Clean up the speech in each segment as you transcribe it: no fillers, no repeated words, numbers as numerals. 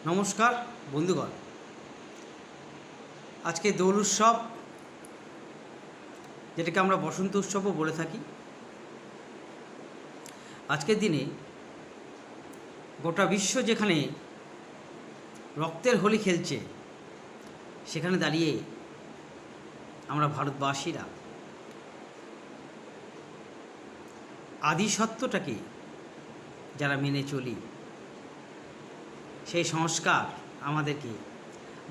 নমস্কার বন্ধুগণ, আজকে দোল উৎসব, যেটাকে আমরা বসন্ত উৎসবও বলে থাকি। আজকের দিনে গোটা বিশ্ব যেখানে রক্তের হোলি খেলছে, সেখানে দাঁড়িয়ে আমরা ভারতবাসীরা আদি সত্যটাকে যারা মেনে চলি, সেই সংস্কার আমাদেরকে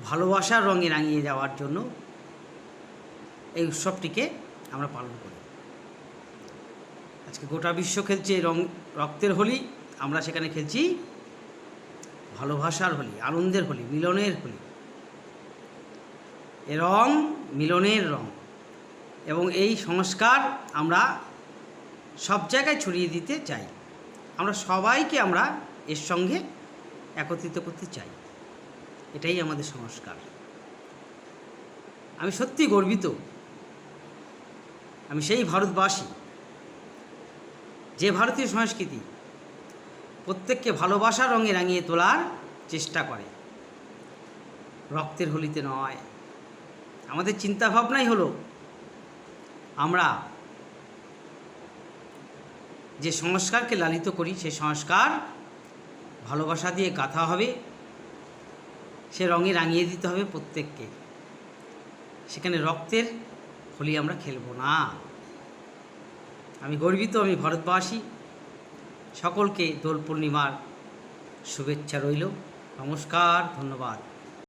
ভালোবাসার রঙে রাঙিয়ে যাওয়ার জন্য এই উৎসবটিকে আমরা পালন করি। আজকে গোটা বিশ্ব খেলছে রক্তের হোলি, আমরা সেখানে খেলছি ভালোবাসার হোলি, আনন্দের হোলি, মিলনের হোলি। এ রং মিলনের রং, এবং এই সংস্কার আমরা সব জায়গায় ছড়িয়ে দিতে চাই। আমরা সবাইকে এর সঙ্গে একত্রিত করতে চাই, এটাই আমাদের সংস্কার। আমি সত্যি গর্বিত, আমি সেই ভারতবাসী যে ভারতীয় সংস্কৃতি প্রত্যেককে ভালোবাসার রঙে রাঙিয়ে তোলার চেষ্টা করে, রক্তের হোলিতে নয়। আমাদের চিন্তাভাবনাই হলো আমরা যে সংস্কারকে লালিত করি, সেই সংস্কার ভালোবাসা দিয়ে গাঁথা হবে, সে রঙে রাঙিয়ে দিতে হবে প্রত্যেককে। সেখানে রক্তের হোলি আমরা খেলব না। আমি গর্বিত, আমি ভারতবাসী। সকলকে দোল পূর্ণিমার শুভেচ্ছা রইল। নমস্কার, ধন্যবাদ।